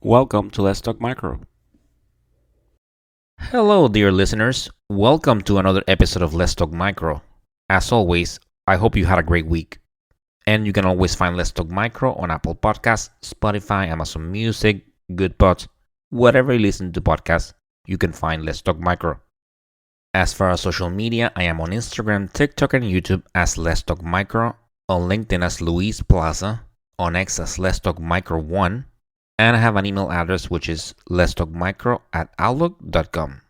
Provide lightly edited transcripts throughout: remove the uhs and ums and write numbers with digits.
Welcome to Let's Talk Micro. Hello, dear listeners. Welcome to another episode of Let's Talk Micro. As always, I hope you had a great week. And you can always find Let's Talk Micro on Apple Podcasts, Spotify, Amazon Music, Goodpods, whatever you listen to podcasts, you can find Let's Talk Micro. As far as social media, I am on Instagram, TikTok, and YouTube as Let's Talk Micro, on LinkedIn as Luis Plaza, on X as Let's Talk Micro 1, and I have an email address which is letstalkmicro@outlook.com.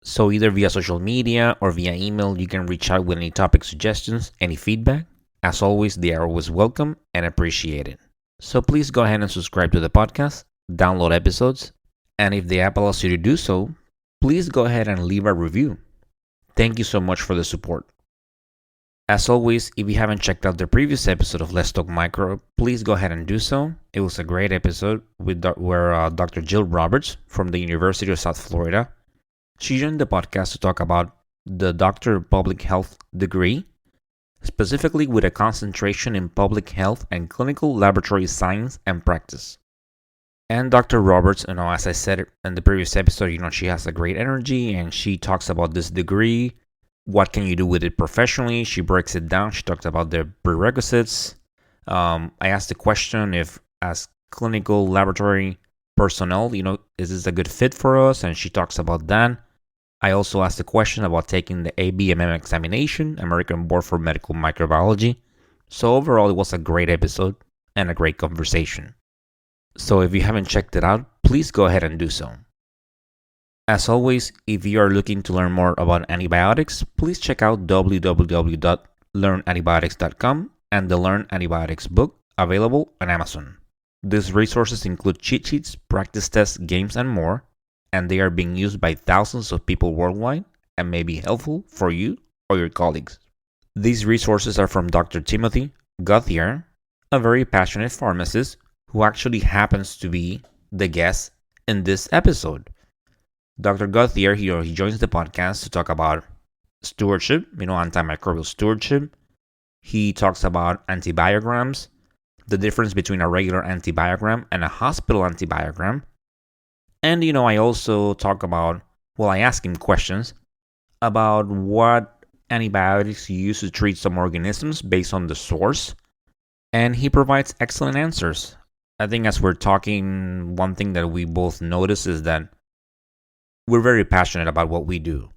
So either via social media or via email, you can reach out with any topic suggestions, any feedback. As always, they are always welcome and appreciated. So please go ahead and subscribe to the podcast, download episodes, and if the app allows you to do so, please go ahead and leave a review. Thank you so much for the support. As always, if you haven't checked out the previous episode of Let's Talk Micro, please go ahead and do so. It was a great episode where Dr. Jill Roberts from the University of South Florida, she joined the podcast to talk about the Doctor of Public Health degree, specifically with a concentration in public health and clinical laboratory science and practice. And Dr. Roberts, as I said in the previous episode, she has a great energy and she talks about this degree. What can you do with it professionally? She breaks it down. She talks about the prerequisites. I asked the question if, as clinical laboratory personnel, is this a good fit for us? And she talks about that. I also asked the question about taking the ABMM examination, American Board for Medical Microbiology. So overall, it was a great episode and a great conversation. So if you haven't checked it out, please go ahead and do so. As always, if you are looking to learn more about antibiotics, please check out www.learnantibiotics.com and the Learn Antibiotics book available on Amazon. These resources include cheat sheets, practice tests, games, and more, and they are being used by thousands of people worldwide and may be helpful for you or your colleagues. These resources are from Dr. Timothy Gauthier, a very passionate pharmacist who actually happens to be the guest in this episode. Dr. Gauthier, he joins the podcast to talk about stewardship, antimicrobial stewardship. He talks about antibiograms, the difference between a regular antibiogram and a hospital antibiogram. And, I also talk about, I ask him questions about what antibiotics you use to treat some organisms based on the source. And he provides excellent answers. I think as we're talking, one thing that we both notice is that we're very passionate about what we do.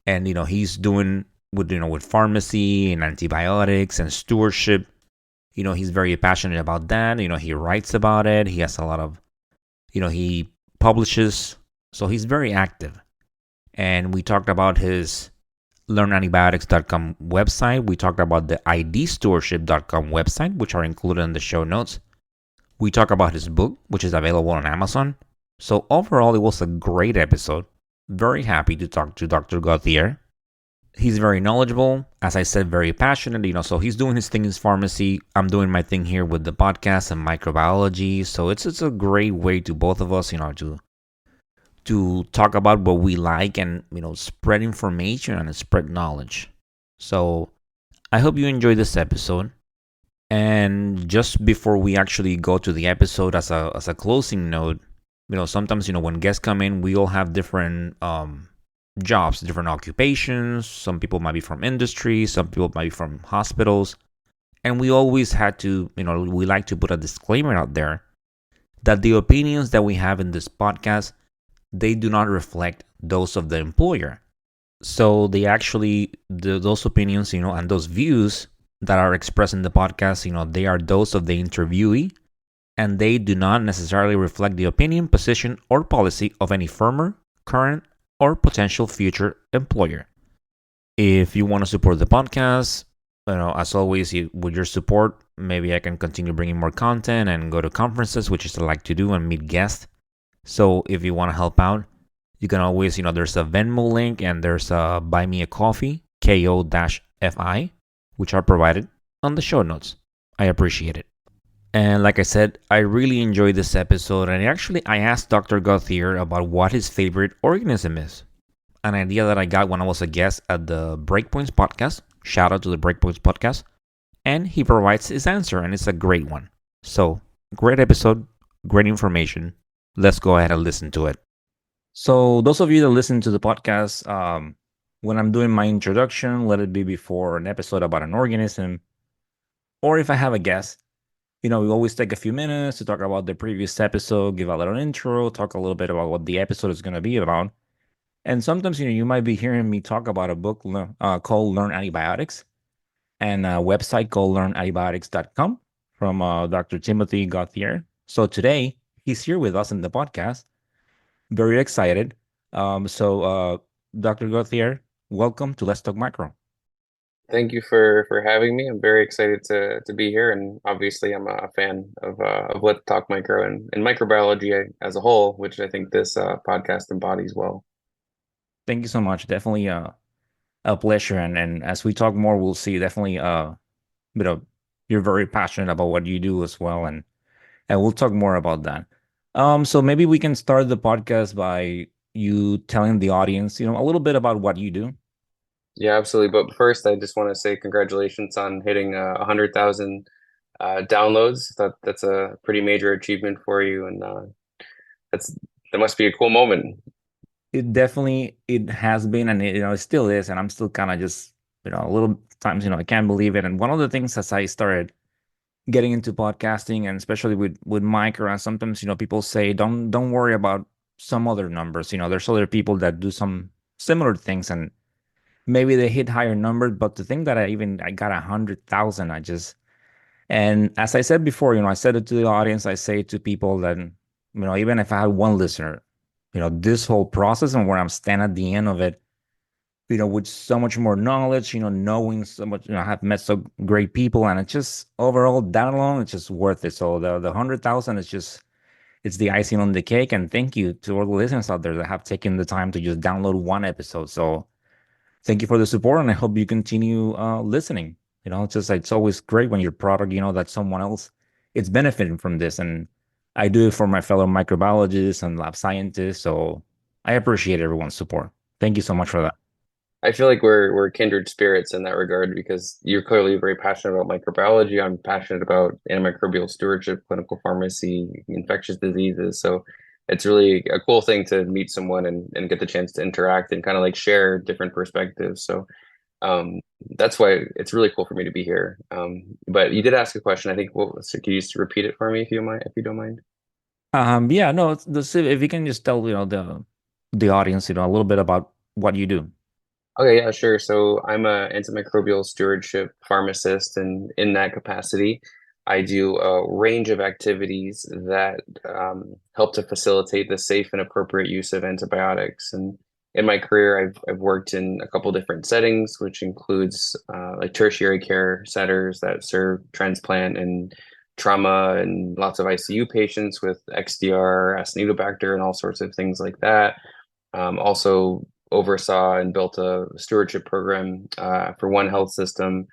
And, he's doing with pharmacy and antibiotics and stewardship. He's very passionate about that. He writes about it. He has a lot of, he publishes. So he's very active. And we talked about his learnantibiotics.com website. We talked about the idstewardship.com website, which are included in the show notes. We talk about his book, which is available on Amazon. So overall, it was a great episode. Very happy to talk to Dr. Gauthier. He's very knowledgeable, as I said, very passionate. So he's doing his thing in his pharmacy. I'm doing my thing here with the podcast and microbiology. So it's a great way to both of us, to talk about what we like and spread information and spread knowledge. So I hope you enjoyed this episode. And just before we actually go to the episode, as a closing note, sometimes, when guests come in, we all have different jobs, different occupations. Some people might be from industry, some people might be from hospitals. And we always had to, we like to put a disclaimer out there that the opinions that we have in this podcast, they do not reflect those of the employer. So they actually, those opinions, and those views that are expressed in the podcast, they are those of the interviewee, and they do not necessarily reflect the opinion, position, or policy of any former, current, or potential future employer. If you want to support the podcast, as always, with your support, maybe I can continue bringing more content and go to conferences, which is I like to do, and meet guests. So if you want to help out, you can always, there's a Venmo link and there's a Buy Me a Coffee, KO-FI, which are provided on the show notes. I appreciate it. And like I said, I really enjoyed this episode, and I asked Dr. Gauthier about what his favorite organism is. An idea that I got when I was a guest at the Breakpoints podcast. Shout out to the Breakpoints podcast. And he provides his answer, and it's a great one. So, great episode, great information. Let's go ahead and listen to it. So, those of you that listen to the podcast, when I'm doing my introduction, let it be before an episode about an organism, or if I have a guest, we always take a few minutes to talk about the previous episode, give a little intro, talk a little bit about what the episode is going to be about. And sometimes, you might be hearing me talk about a book called Learn Antibiotics and a website called learnantibiotics.com from Dr. Timothy Gauthier. So today, he's here with us in the podcast. Very excited. Dr. Gauthier, welcome to Let's Talk Micro. Thank you for having me. I'm very excited to be here, and obviously, I'm a fan of Let's Talk Micro and microbiology as a whole, which I think this podcast embodies well. Thank you so much. Definitely a pleasure. And as we talk more, we'll see definitely you know, you're very passionate about what you do as well. And we'll talk more about that. So maybe we can start the podcast by you telling the audience, a little bit about what you do. Yeah, absolutely. But first, I just want to say congratulations on hitting 100,000 downloads. That's a pretty major achievement for you, and that's that must be a cool moment. It has been, and it still is, and I'm still kind of just, a little times, I can't believe it. And one of the things as I started getting into podcasting, and especially with micro, and sometimes, people say, don't worry about some other numbers. There's other people that do some similar things, and maybe they hit higher numbers. But the thing that I got 100,000, and as I said before, I said it to the audience, I say to people that, even if I had one listener, this whole process and where I'm standing at the end of it, with so much more knowledge, knowing so much, I have met so great people, and it's just overall that alone, it's just worth it. So the 100,000 is just, it's the icing on the cake. And thank you to all the listeners out there that have taken the time to just download one episode. So thank you for the support, and I hope you continue listening. It's just like, it's always great when your product, that someone else is benefiting from this. And I do it for my fellow microbiologists and lab scientists. So I appreciate everyone's support. Thank you so much for that. I feel like we're kindred spirits in that regard because you're clearly very passionate about microbiology. I'm passionate about antimicrobial stewardship, clinical pharmacy, infectious diseases. So it's really a cool thing to meet someone and get the chance to interact and kind of like share different perspectives. So that's why it's really cool for me to be here. But you did ask a question. I think so could you just repeat it for me if you don't mind? Yeah, no, if you can just tell, the audience, a little bit about what you do. Okay, yeah, sure. So I'm a antimicrobial stewardship pharmacist, and in that capacity, I do a range of activities that help to facilitate the safe and appropriate use of antibiotics. And in my career, I've worked in a couple different settings, which includes like tertiary care centers that serve transplant and trauma and lots of ICU patients with XDR, Acinetobacter, and all sorts of things like that. Also oversaw and built a stewardship program for one health system.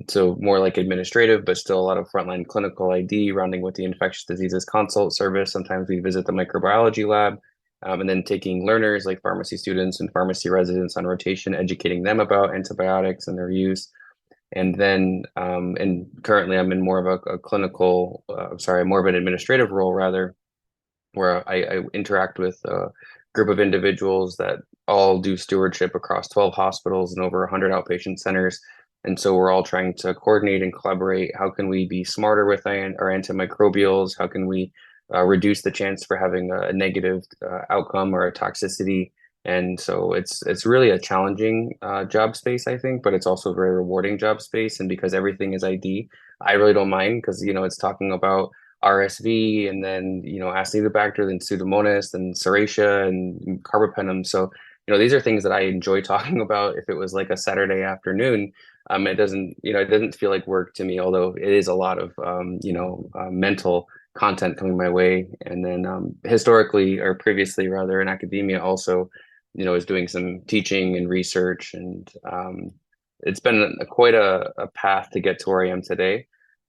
So more like administrative, but still a lot of frontline clinical ID, rounding with the infectious diseases consult service. Sometimes we visit the microbiology lab, and then taking learners like pharmacy students and pharmacy residents on rotation, educating them about antibiotics and their use. And currently I'm in more of a clinical, more of an administrative role rather, where I interact with a group of individuals that all do stewardship across 12 hospitals and over 100 outpatient centers. And so we're all trying to coordinate and collaborate. How can we be smarter with our antimicrobials? How can we reduce the chance for having a negative outcome or a toxicity? And so it's really a challenging job space, I think, but it's also a very rewarding job space. And because everything is ID, I really don't mind because, it's talking about RSV and then, Acinetobacter, then Pseudomonas, then Serratia and carbapenem. So, these are things that I enjoy talking about. If it was like a Saturday afternoon, it doesn't feel like work to me, although it is a lot of, mental content coming my way. And then historically or previously rather in academia also, is doing some teaching and research. And it's been quite a path to get to where I am today.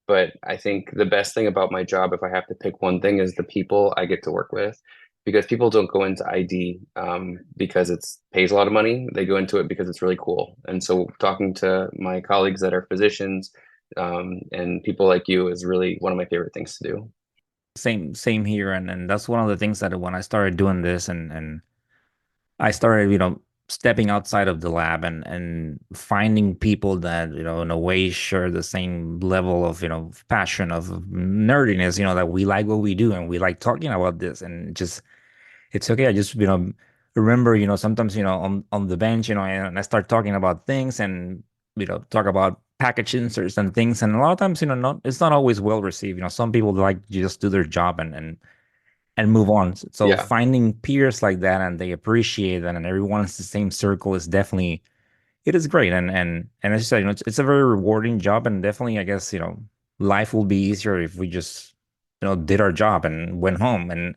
But I think the best thing about my job, if I have to pick one thing, is the people I get to work with. Because people don't go into ID because it pays a lot of money. They go into it because it's really cool. And so talking to my colleagues that are physicians and people like you is really one of my favorite things to do. Same here, and that's one of the things that when I started doing this and I started, stepping outside of the lab and finding people that, in a way share the same level of, passion of nerdiness, that we like what we do and we like talking about this and just it's okay. I just, remember, sometimes, on the bench, and I start talking about things and, talk about package inserts and things. And a lot of times, not it's not always well received. Some people like just do their job and move on. So Yeah. finding peers like that and they appreciate that and everyone's the same circle is definitely it is great. And as you said, it's a very rewarding job and definitely I guess, life will be easier if we just, did our job and went home and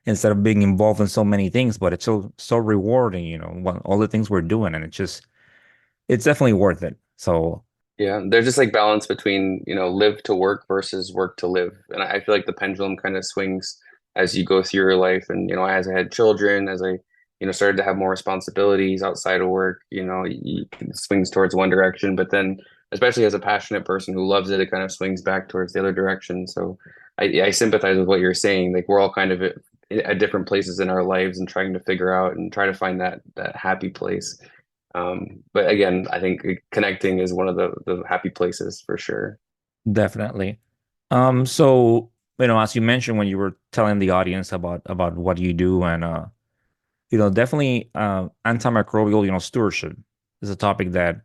instead of being involved in so many things, but it's so rewarding, all the things we're doing and it's definitely worth it. So Yeah, there's just like balance between, live to work versus work to live. And I feel like the pendulum kind of swings as you go through your life. And, as I had children, as I, started to have more responsibilities outside of work, it swings towards one direction. But then, especially as a passionate person who loves it, it kind of swings back towards the other direction. So I sympathize with what you're saying. Like we're all kind of at different places in our lives and trying to figure out and try to find that happy place. But again, I think connecting is one of the happy places for sure. definitely. So, as you mentioned when you were telling the audience about what you do and definitely antimicrobial, stewardship is a topic that,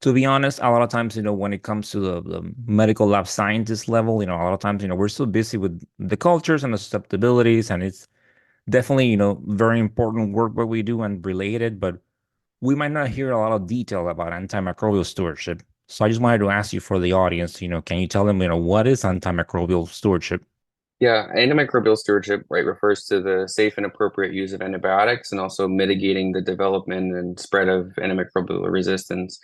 to be honest, a lot of times, when it comes to the medical lab scientist level, a lot of times, we're so busy with the cultures and the susceptibilities, and it's definitely, very important work what we do and related, but we might not hear a lot of detail about antimicrobial stewardship. So I just wanted to ask you for the audience, can you tell them, what is antimicrobial stewardship? Yeah, antimicrobial stewardship, right, refers to the safe and appropriate use of antibiotics and also mitigating the development and spread of antimicrobial resistance.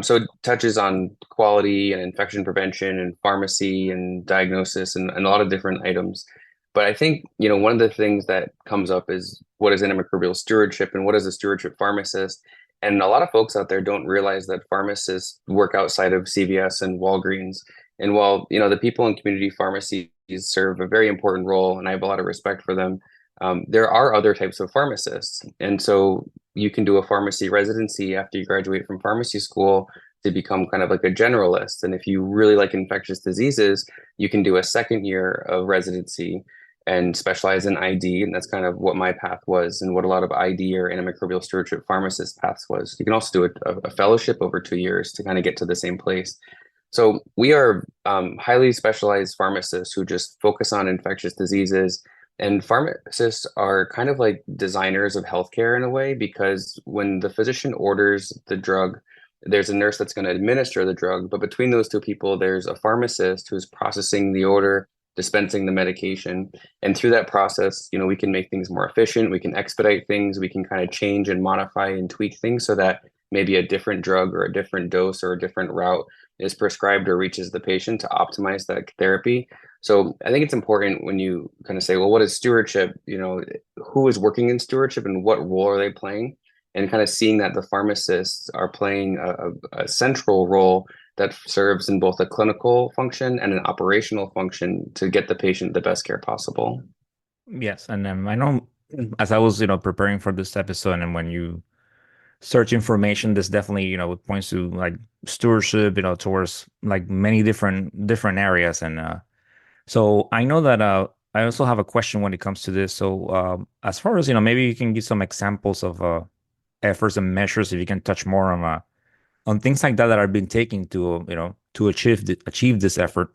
So it touches on quality and infection prevention and pharmacy and diagnosis and a lot of different items. But I think, one of the things that comes up is what is antimicrobial stewardship and what is a stewardship pharmacist? And a lot of folks out there don't realize that pharmacists work outside of CVS and Walgreens. And while, the people in community pharmacies serve a very important role, and I have a lot of respect for them, there are other types of pharmacists. And so you can do a pharmacy residency after you graduate from pharmacy school to become kind of like a generalist. And if you really like infectious diseases, you can do a second year of residency and specialize in ID. And that's kind of what my path was and what a lot of ID or antimicrobial stewardship pharmacist paths was. You can also do a fellowship over 2 years to kind of get to the same place. So we are highly specialized pharmacists who just focus on infectious diseases. And pharmacists are kind of like designers of healthcare in a way, because when the physician orders the drug, there's a nurse that's going to administer the drug. But between those two people, there's a pharmacist who's processing the order, dispensing the medication. And through that process, we can make things more efficient. We can expedite things. We can kind of change and modify and tweak things so that maybe a different drug or a different dose or a different route is prescribed or reaches the patient to optimize that therapy. So I think it's important when you kind of say, well, what is stewardship? Who is working in stewardship and what role are they playing? And kind of seeing that the pharmacists are playing a central role that serves in both a clinical function and an operational function to get the patient the best care possible. Yes, and I know as I was, preparing for this episode and when you search information, this definitely, it points to like stewardship, towards like many different areas. And so I know that I also have a question when it comes to this. So as far as, maybe you can give some examples of efforts and measures if you can touch more on things like that that are being taken to, to achieve this effort.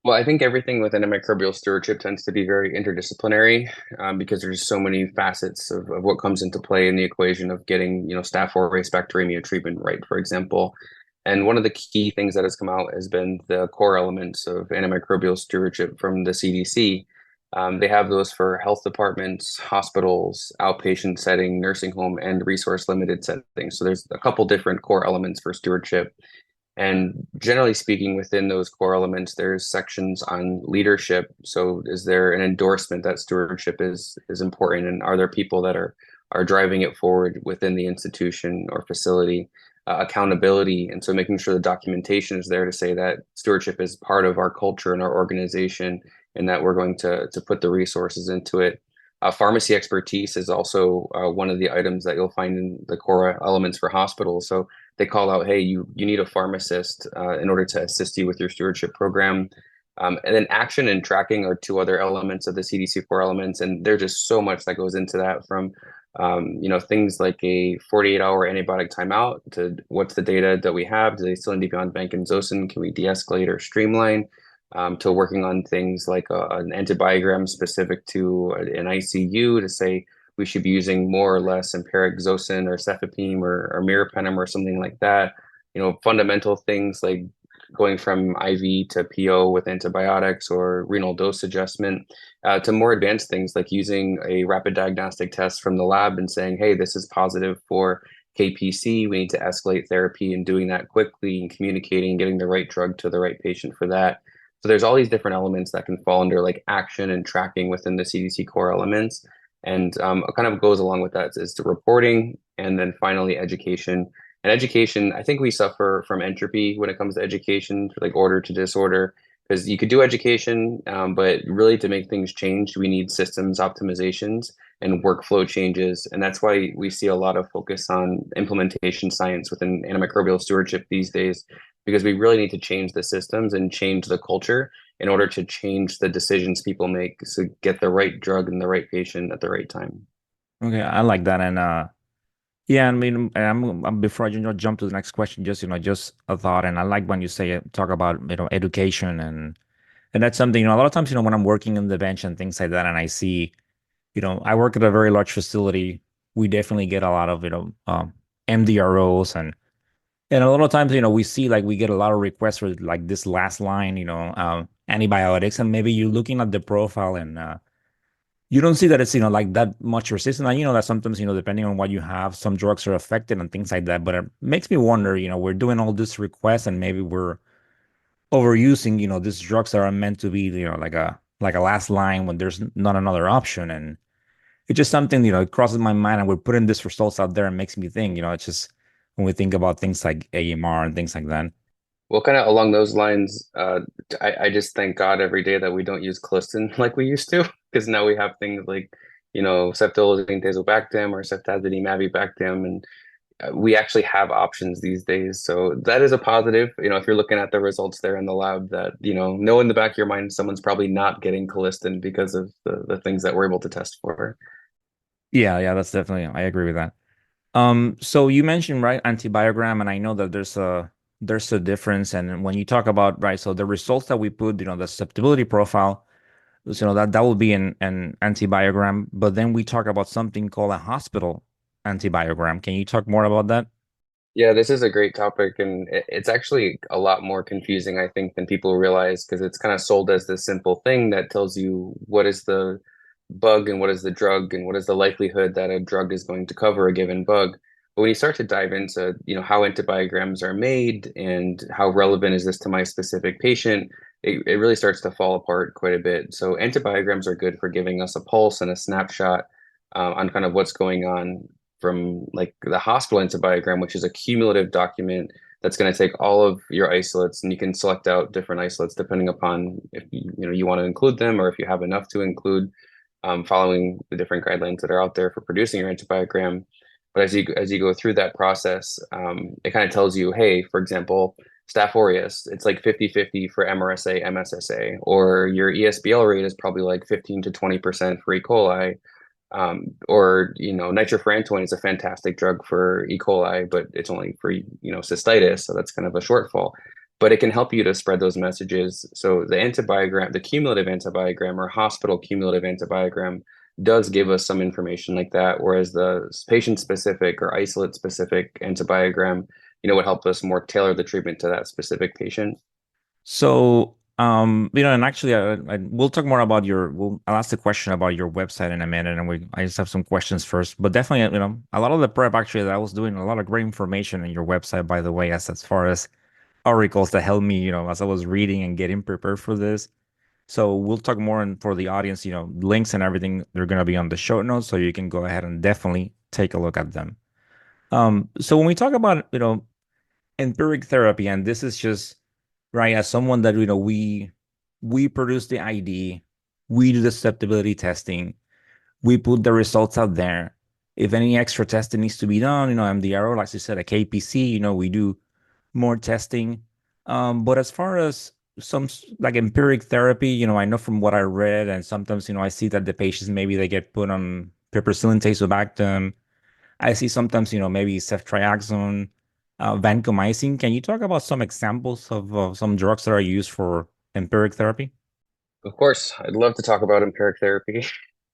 Well, I think everything with antimicrobial stewardship tends to be very interdisciplinary, because there's so many facets of what comes into play in the equation of getting, Staph aureus bacteremia treatment right, for example. And one of the key things that has come out has been the core elements of antimicrobial stewardship from the CDC. They have those for health departments, hospitals, outpatient setting, nursing home, and resource limited settings. So there's a couple different core elements for stewardship. And generally speaking, within those core elements, there's sections on leadership. So is there an endorsement that stewardship is important? And are there people that are driving it forward within the institution or facility? Accountability. And so making sure the documentation is there to say that stewardship is part of our culture and our organization and that we're going to put the resources into it. Pharmacy expertise is also one of the items that you'll find in the core elements for hospitals. So they call out, hey, you need a pharmacist in order to assist you with your stewardship program. And then action and tracking are two other elements of the CDC core elements, and there's just so much that goes into that from things like a 48-hour antibiotic timeout to what's the data that we have? Do they still need to be on vancomycin? Can we de-escalate or streamline? To working on things like an antibiogram specific to an ICU to say we should be using more or less empiric Zosyn or cefepime or meropenem or something like that. Fundamental things like going from IV to PO with antibiotics or renal dose adjustment to more advanced things like using a rapid diagnostic test from the lab and saying, hey, this is positive for KPC. We need to escalate therapy and doing that quickly and communicating and getting the right drug to the right patient for that. So there's all these different elements that can fall under like action and tracking within the CDC core elements. And what kind of goes along with that is the reporting and then finally education. And education, I think we suffer from entropy when it comes to education, like order to disorder, because you could do education, but really to make things change, we need systems optimizations and workflow changes. And that's why we see a lot of focus on implementation science within antimicrobial stewardship these days, because we really need to change the systems and change the culture in order to change the decisions people make to get the right drug and the right patient at the right time. Okay, I like that. And yeah, I mean, before I jump to the next question, just just a thought. And I like when you say talk about education and that's something a lot of times when I'm working in the bench and things like that, and I see I work at a very large facility. We definitely get a lot of MDROs and a lot of times we see like we get a lot of requests for like this last line antibiotics, and maybe you're looking at the profile and you don't see that it's like that much resistant. And that sometimes depending on what you have, some drugs are affected and things like that. But it makes me wonder, we're doing all this requests and maybe we're overusing these drugs that are meant to be like a last line when there's not another option. And it's just something it crosses my mind, and we're putting these results out there and makes me think it's just when we think about things like AMR and things like that. Well, kind of along those lines, I just thank God every day that we don't use Clistin like we used to, because now we have things like, ceftolozane tazobactam or ceftazidime avibactam, and we actually have options these days. So that is a positive. If you're looking at the results there in the lab, that know in the back of your mind someone's probably not getting Clistin because of the things that we're able to test for. Yeah, that's definitely, I agree with that. So you mentioned, right, antibiogram, and I know that there's a difference. And when you talk about, right, so the results that we put, the susceptibility profile, so that will be an antibiogram, but then we talk about something called a hospital antibiogram. Can you talk more about that? Yeah, this is a great topic, and it's actually a lot more confusing, I think, than people realize because it's kind of sold as this simple thing that tells you what is the bug and what is the drug and what is the likelihood that a drug is going to cover a given bug. But when you start to dive into, how antibiograms are made and how relevant is this to my specific patient, it really starts to fall apart quite a bit. So antibiograms are good for giving us a pulse and a snapshot on kind of what's going on from like the hospital antibiogram, which is a cumulative document that's going to take all of your isolates, and you can select out different isolates depending upon if you want to include them or if you have enough to include, following the different guidelines that are out there for producing your antibiogram. But as you go through that process, it kind of tells you, hey, for example, Staph aureus, it's like 50-50 for MRSA, MSSA, or your ESBL rate is probably like 15 to 20% for E. coli. Or nitrofurantoin is a fantastic drug for E. coli, but it's only for cystitis, so that's kind of a shortfall. But it can help you to spread those messages. So the antibiogram, the cumulative antibiogram or hospital cumulative antibiogram does give us some information like that, whereas the patient-specific or isolate-specific antibiogram, would help us more tailor the treatment to that specific patient. So, and actually, we'll talk more about I'll ask the question about your website in a minute, and I just have some questions first. But definitely, a lot of the prep actually that I was doing a lot of great information in your website, by the way, as far as articles that helped me, as I was reading and getting prepared for this. So we'll talk more for the audience, links and everything. They're gonna be on the show notes, so you can go ahead and definitely take a look at them. So when we talk about, empiric therapy, and this is just right as someone that we we produce the ID, we do the susceptibility testing, we put the results out there. If any extra testing needs to be done, MDRO, like you said, a KPC, we do more testing. But as far as like empiric therapy, I know from what I read, and sometimes, I see that the patients maybe they get put on piperacillin tazobactam. I see sometimes, maybe ceftriaxone, vancomycin. Can you talk about some examples of some drugs that are used for empiric therapy? Of course, I'd love to talk about empiric therapy.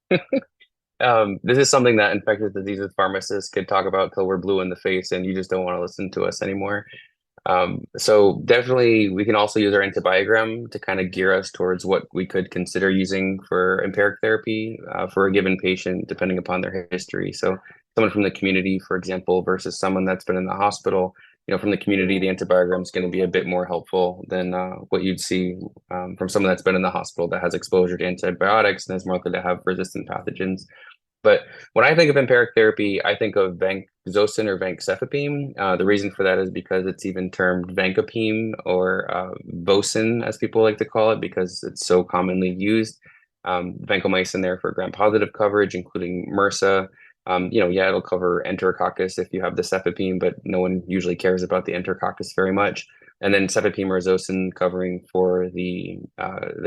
This is something that infectious diseases pharmacists could talk about till we're blue in the face and you just don't want to listen to us anymore. So definitely we can also use our antibiogram to kind of gear us towards what we could consider using for empiric therapy for a given patient, depending upon their history. So someone from the community, for example, versus someone that's been in the hospital, from the community, the antibiogram is going to be a bit more helpful than what you'd see from someone that's been in the hospital that has exposure to antibiotics and is more likely to have resistant pathogens. But when I think of empiric therapy, I think of vancomycin or vancomycin. The reason for that is because it's even termed vancomycin or vocin, as people like to call it, because it's so commonly used. Vancomycin there for gram-positive coverage, including MRSA. Yeah, it'll cover enterococcus if you have the cefepime, but no one usually cares about the enterococcus very much. And then cefepime or zocin covering for the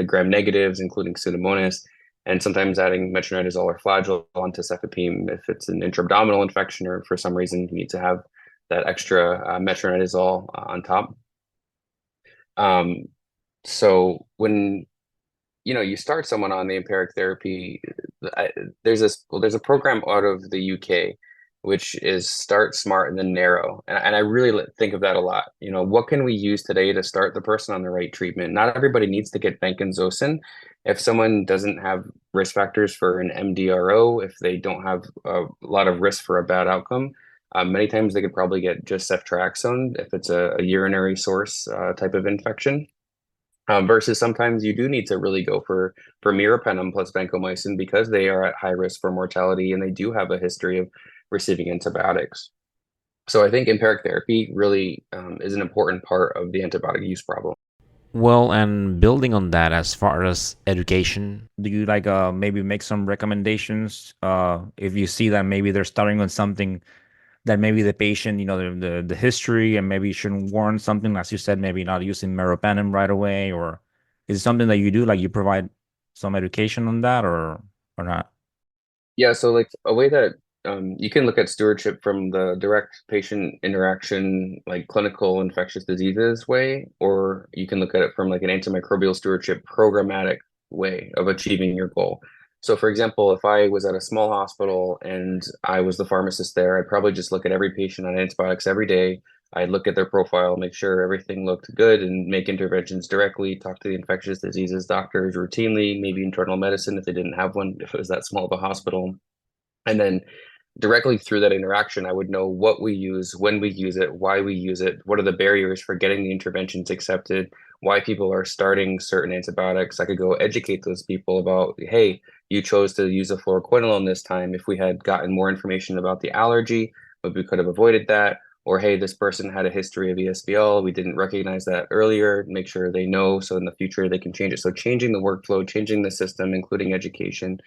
gram negatives, including Pseudomonas, and sometimes adding metronidazole or flagyl onto cefepime if it's an intra-abdominal infection or for some reason you need to have that extra metronidazole on top. Um, so when you start someone on the empiric therapy, I, there's a program out of the UK which is start smart and then narrow, and I really think of that a lot. What can we use today to start the person on the right treatment? Not everybody needs to get vancomycin. If someone doesn't have risk factors for an MDRO, if they don't have a lot of risk for a bad outcome, many times they could probably get just ceftriaxone if it's a urinary source type of infection. Versus sometimes you do need to really go for meropenem plus vancomycin because they are at high risk for mortality and they do have a history of receiving antibiotics. So I think empiric therapy really is an important part of the antibiotic use problem. Well, and building on that, as far as education, do you like maybe make some recommendations if you see that maybe they're starting on something that maybe the patient, the history and maybe shouldn't warrant something, as you said, maybe not using meropenem right away, or is it something that you do, like you provide some education on that or not? Yeah, so like a way that you can look at stewardship from the direct patient interaction, like clinical infectious diseases way, or you can look at it from like an antimicrobial stewardship programmatic way of achieving your goal. So for example, if I was at a small hospital and I was the pharmacist there, I'd probably just look at every patient on antibiotics every day. I'd look at their profile, make sure everything looked good, and make interventions directly, talk to the infectious diseases doctors routinely, maybe internal medicine if they didn't have one, if it was that small of a hospital. And then directly through that interaction, I would know what we use, when we use it, why we use it, what are the barriers for getting the interventions accepted, why people are starting certain antibiotics. I could go educate those people about, hey, you chose to use a fluoroquinolone this time. If we had gotten more information about the allergy, but we could have avoided that. Or, hey, this person had a history of ESBL. We didn't recognize that earlier. Make sure they know so in the future they can change it. So changing the workflow, changing the system, including education,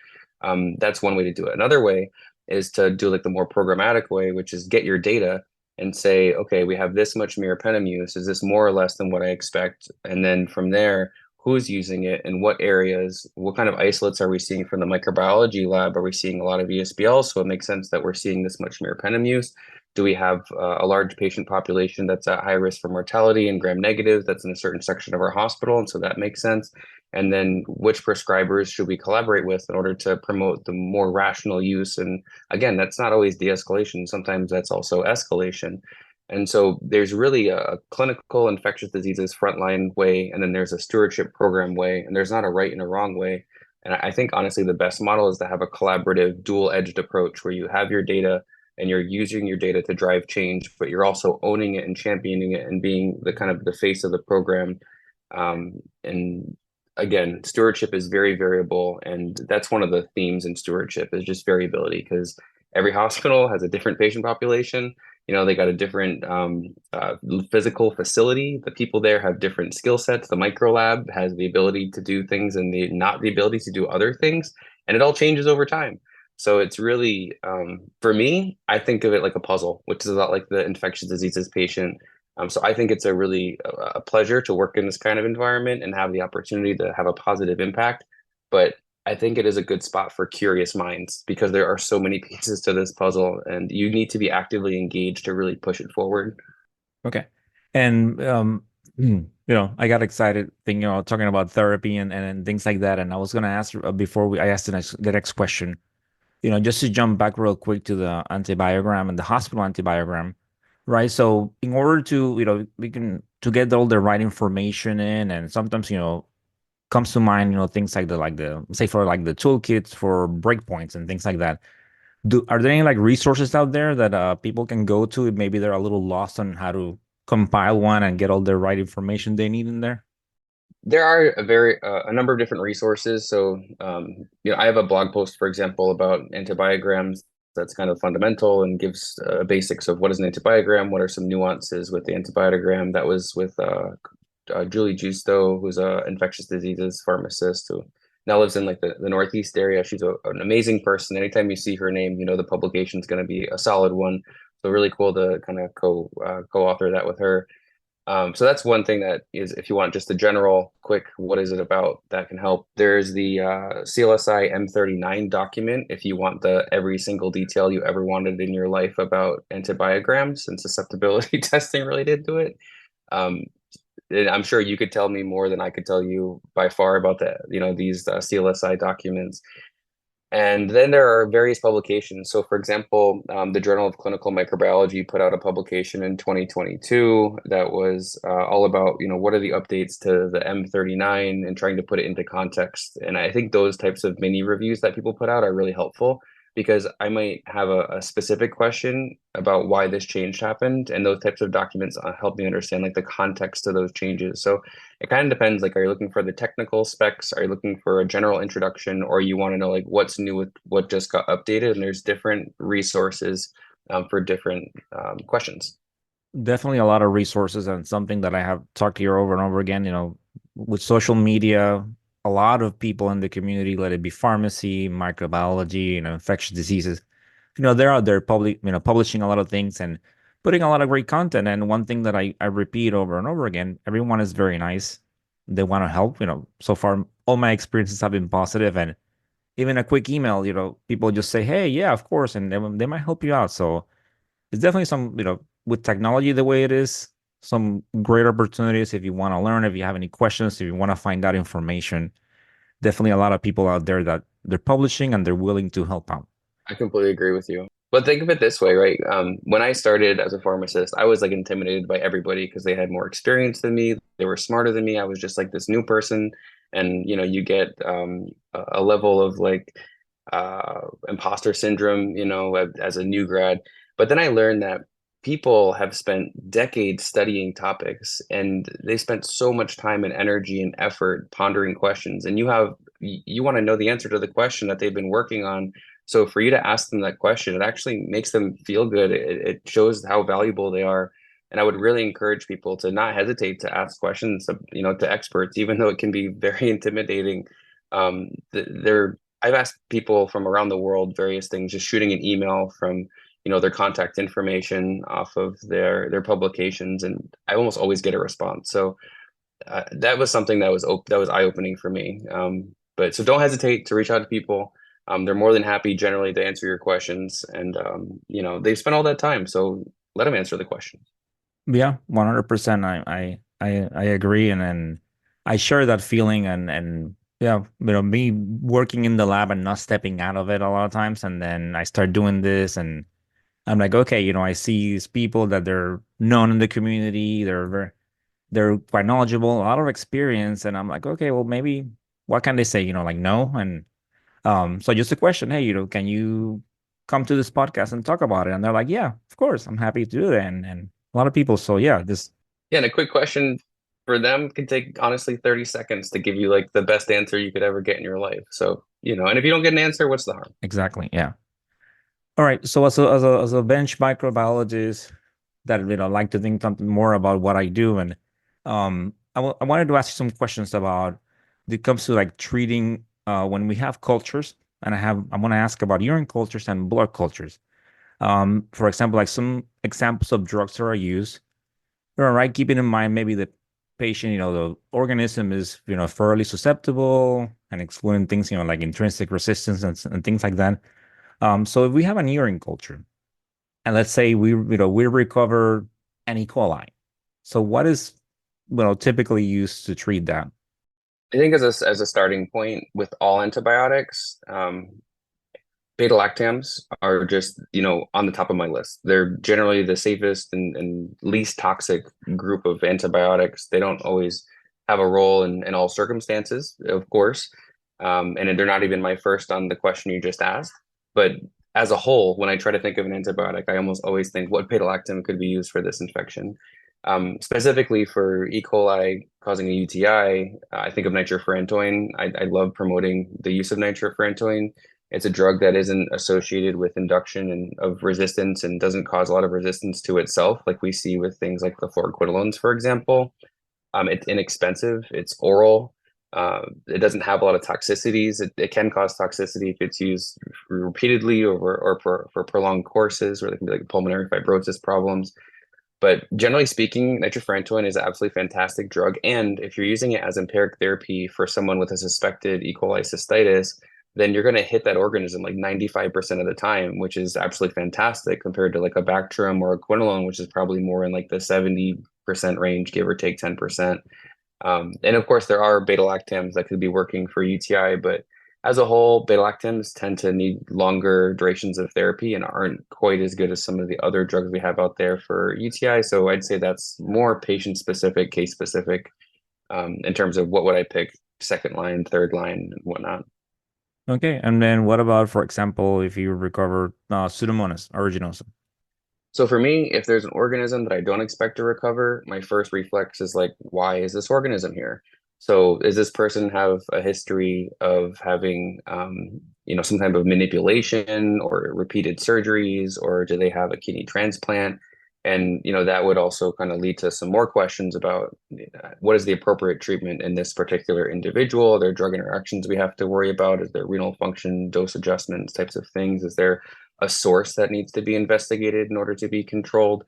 that's one way to do it. Another way is to do like the more programmatic way, which is get your data and say, okay, we have this much meropenem use. Is this more or less than what I expect? And then from there, who's using it in what areas? What kind of isolates are we seeing from the microbiology lab? Are we seeing a lot of ESBL? So it makes sense that we're seeing this much meropenem use. Do we have a large patient population that's at high risk for mortality and gram negative that's in a certain section of our hospital? And so that makes sense. And then which prescribers should we collaborate with in order to promote the more rational use? And again, that's not always de-escalation. Sometimes that's also escalation. And so there's really a clinical infectious diseases frontline way, and then there's a stewardship program way, and there's not a right and a wrong way. And I think honestly, the best model is to have a collaborative, dual-edged approach where you have your data and you're using your data to drive change, but you're also owning it and championing it and being the kind of the face of the program. And again, stewardship is very variable, and that's one of the themes in stewardship is just variability because every hospital has a different patient population, They got a different physical facility. The people there have different skill sets. The micro lab has the ability to do things and not the ability to do other things, and it all changes over time. So it's really, for me, I think of it like a puzzle, which is a lot like the infectious diseases patient. So I think it's a really a pleasure to work in this kind of environment and have the opportunity to have a positive impact. But I think it is a good spot for curious minds because there are so many pieces to this puzzle, and you need to be actively engaged to really push it forward. Okay. And I got excited thinking, talking about therapy and things like that. And I was gonna ask before I asked the next question, just to jump back real quick to the antibiogram and the hospital antibiogram, right? So in order to, we can to get all the right information in, and sometimes, comes to mind, things like the say for like the toolkits for breakpoints and things like that. Are there any like resources out there that people can go to if maybe they're a little lost on how to compile one and get all the right information they need in there? There are a number of different resources. So, I have a blog post, for example, about antibiograms that's kind of fundamental and gives basics of what is an antibiogram, what are some nuances with the antibiogram. That was with Julie Justo, who's a infectious diseases pharmacist who now lives in like the Northeast area. She's an amazing person. Anytime you see her name, the publication is going to be a solid one. So really cool to kind of co-author that with her. So that's one thing that is, if you want just a general quick, what is it about, that can help. There's the CLSI M39 document if you want the every single detail you ever wanted in your life about antibiograms and susceptibility testing related to it. Um, and I'm sure you could tell me more than I could tell you by far about these CLSI documents. And then there are various publications. So, for example, the Journal of Clinical Microbiology put out a publication in 2022 that was all about, what are the updates to the M39 and trying to put it into context. And I think those types of mini reviews that people put out are really helpful because I might have a specific question about why this change happened, and those types of documents help me understand like the context of those changes. So it kind of depends. Like, are you looking for the technical specs? Are you looking for a general introduction, or you want to know like what's new with what just got updated? And there's different resources for different questions. Definitely a lot of resources, and something that I have talked here over and over again, with social media, a lot of people in the community, let it be pharmacy, microbiology, infectious diseases, they're out there publishing a lot of things and putting a lot of great content. And one thing that I repeat over and over again, everyone is very nice. They want to help. So far, all my experiences have been positive, and even a quick email, people just say, "Hey, yeah, of course," and they might help you out. So it's definitely some, with technology the way it is, some great opportunities if you want to learn, if you have any questions, if you want to find out information. Definitely a lot of people out there that they're publishing and they're willing to help out. I completely agree with you. But think of it this way, right? When I started as a pharmacist, I was like intimidated by everybody because they had more experience than me. They were smarter than me. I was just like this new person. And, you get a level of like imposter syndrome, as a new grad. But then I learned that people have spent decades studying topics and they spent so much time and energy and effort pondering questions. And you want to know the answer to the question that they've been working on. So for you to ask them that question, it actually makes them feel good. It shows how valuable they are. And I would really encourage people to not hesitate to ask questions, to experts, even though it can be very intimidating. I've asked people from around the world various things, just shooting an email from, their contact information off of their publications, and I almost always get a response. So that was something that was eye-opening for me. But so don't hesitate to reach out to people. They're more than happy generally to answer your questions, and they've spent all that time, so let them answer the question. Yeah, 100%. I agree, and I share that feeling, and yeah, me working in the lab and not stepping out of it a lot of times, and then I start doing this, and I'm like, okay, I see these people that they're known in the community, they're quite knowledgeable, a lot of experience, and I'm like, okay, well, maybe what can they say? Like no, and so just a question, hey, can you come to this podcast and talk about it? And they're like, yeah, of course, I'm happy to do that, and a lot of people. So yeah, this Yeah, and a quick question for them can take honestly 30 seconds to give you like the best answer you could ever get in your life. So, and if you don't get an answer, what's the harm? exactly, yeah. All right, so as a bench microbiologist, that like to think something more about what I do. And I wanted to ask you some questions about when it comes to like treating when we have cultures, and I want to ask about urine cultures and blood cultures. For example, like some examples of drugs that are used, right? Keeping in mind maybe the patient, the organism is, fairly susceptible, and excluding things, like intrinsic resistance and things like that. So if we have an urine culture, and let's say we recover an E. coli, so what is, typically used to treat that? I think as a starting point with all antibiotics, beta lactams are just, on the top of my list. They're generally the safest and least toxic group of antibiotics. They don't always have a role in all circumstances, of course. And they're not even my first on the question you just asked. But as a whole, when I try to think of an antibiotic, I almost always think what beta lactam could be used for this infection. Specifically for E. coli causing a UTI, I think of nitrofurantoin. I love promoting the use of nitrofurantoin. It's a drug that isn't associated with induction of resistance and doesn't cause a lot of resistance to itself, like we see with things like the fluoroquinolones, for example. It's inexpensive. It's oral. It doesn't have a lot of toxicities. It can cause toxicity if it's used repeatedly or for prolonged courses, or there can be like pulmonary fibrosis problems. But generally speaking, nitrofurantoin is an absolutely fantastic drug. And if you're using it as empiric therapy for someone with a suspected E. coli cystitis, then you're going to hit that organism like 95% of the time, which is absolutely fantastic compared to like a Bactrim or a quinolone, which is probably more in like the 70% range, give or take 10%. And of course, there are beta lactams that could be working for UTI, but as a whole, beta lactams tend to need longer durations of therapy and aren't quite as good as some of the other drugs we have out there for UTI. So I'd say that's more patient specific, case specific, in terms of what would I pick second line, third line, and whatnot. Okay, and then what about, for example, if you recover Pseudomonas aeruginosa? So for me, if there's an organism that I don't expect to recover, my first reflex is like, why is this organism here? So does this person have a history of having, some type of manipulation or repeated surgeries, or do they have a kidney transplant? And, that would also kind of lead to some more questions about what is the appropriate treatment in this particular individual? Are there drug interactions we have to worry about? Is there renal function, dose adjustments, types of things? Is there a source that needs to be investigated in order to be controlled?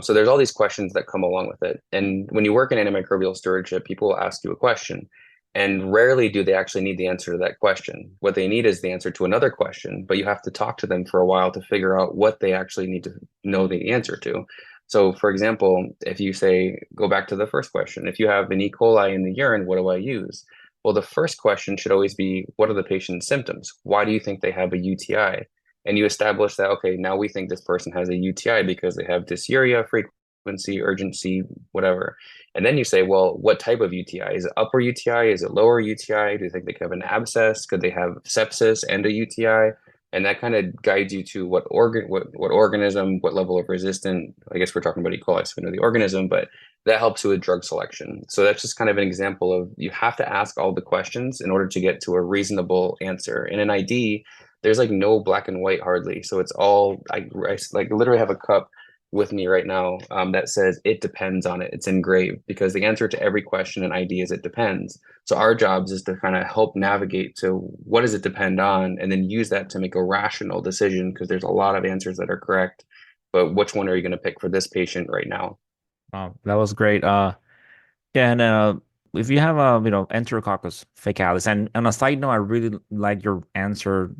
So there's all these questions that come along with it. And when you work in antimicrobial stewardship, people will ask you a question, and rarely do they actually need the answer to that question. What they need is the answer to another question, but you have to talk to them for a while to figure out what they actually need to know the answer to. So for example, if you say, go back to the first question, if you have an E. coli in the urine, what do I use? Well, the first question should always be, what are the patient's symptoms? Why do you think they have a UTI? And you establish that, okay, now we think this person has a UTI because they have dysuria, frequency, urgency, whatever. And then you say, well, what type of UTI? Is it upper UTI? Is it lower UTI? Do you think they could have an abscess? Could they have sepsis and a UTI? And that kind of guides you to what organism, what level of resistant. I guess we're talking about E. coli, so we know the organism, but that helps you with drug selection. So that's just kind of an example of, you have to ask all the questions in order to get to a reasonable answer. In an ID, there's like no black and white hardly. So it's all, I like literally have a cup with me right now that says it depends on it. It's engraved, because the answer to every question in ID is it depends. So our jobs is to kind of help navigate to what does it depend on, and then use that to make a rational decision, because there's a lot of answers that are correct, but which one are you going to pick for this patient right now? Wow, that was great. Yeah, and if you have a Enterococcus faecalis, and on a side note, I really like your answer.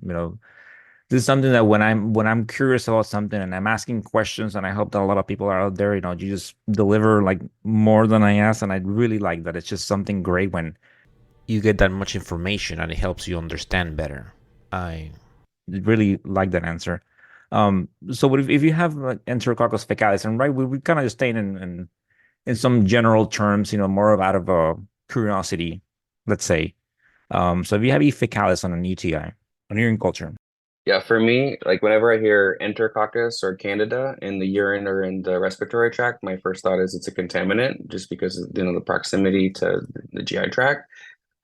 This is something that when I'm curious about something and I'm asking questions, and I hope that a lot of people are out there, you just deliver like more than I ask, and I really like that. It's just something great when You get that much information and it helps you understand better. I really like that answer. So what if you have like Enterococcus faecalis, and right, we kind of just staying in some general terms, more of out of a curiosity, let's say. So if you have E. faecalis on an UTI, on urine culture. Yeah, for me, like whenever I hear enterococcus or candida in the urine or in the respiratory tract, my first thought is it's a contaminant, just because of, the proximity to the GI tract.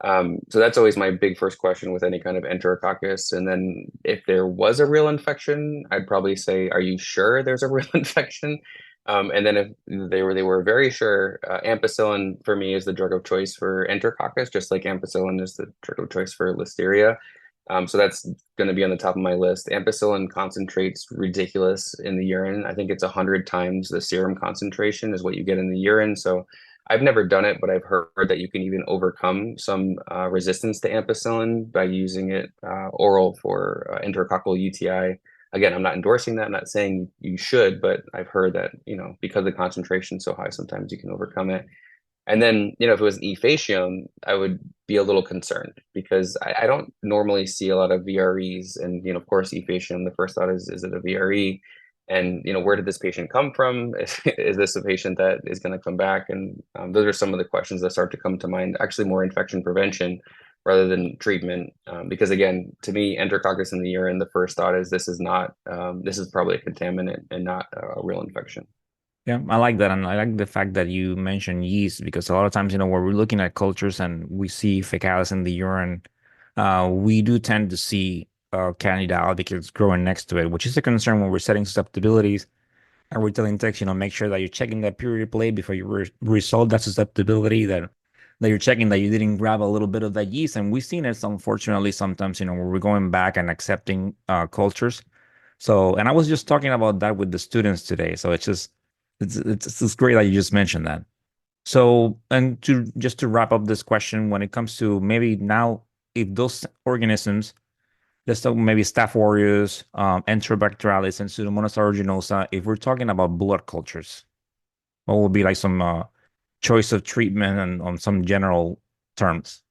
So that's always my big first question with any kind of enterococcus. And then if there was a real infection, I'd probably say, are you sure there's a real infection? And then if they were very sure, ampicillin for me is the drug of choice for enterococcus, just like ampicillin is the drug of choice for listeria. So that's going to be on the top of my list. Ampicillin concentrates ridiculous in the urine. I think it's 100 times the serum concentration is what you get in the urine. So I've never done it, but I've heard that you can even overcome some resistance to ampicillin by using it oral for enterococcal UTI. Again, I'm not endorsing that. I'm not saying you should, but I've heard that, because the concentration's so high, sometimes you can overcome it. And then, if it was an ephatium, I would be a little concerned because I don't normally see a lot of VREs. And, of course, ephatium, the first thought is it a VRE? And, where did this patient come from? Is this a patient that is going to come back? And those are some of the questions that start to come to mind, actually more infection prevention rather than treatment. Because again, to me, enterococcus in the urine, the first thought is this is probably a contaminant and not a real infection. Yeah, I like that. And I like the fact that you mentioned yeast because a lot of times, when we're looking at cultures and we see fecalis in the urine, we do tend to see Candida albicans growing next to it, which is a concern when we're setting susceptibilities and we're telling techs, make sure that you're checking that purity plate before you resolve that susceptibility, that you're checking that you didn't grab a little bit of that yeast. And we've seen it, unfortunately, sometimes, where we're going back and accepting cultures. So, and I was just talking about that with the students today. So it's great that you just mentioned that. So, and to wrap up this question, when it comes to maybe now, if those organisms, let's talk maybe Staph aureus, Enterobacterialis, and Pseudomonas aeruginosa, if we're talking about blood cultures, what will be like some choice of treatment and on some general terms?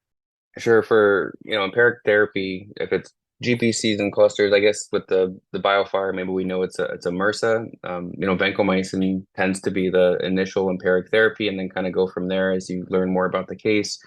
Sure, for empiric therapy, if it's GPCs and clusters, I guess with the biofire, maybe we know it's a MRSA. Vancomycin tends to be the initial empiric therapy, and then kind of go from there as you learn more about the case.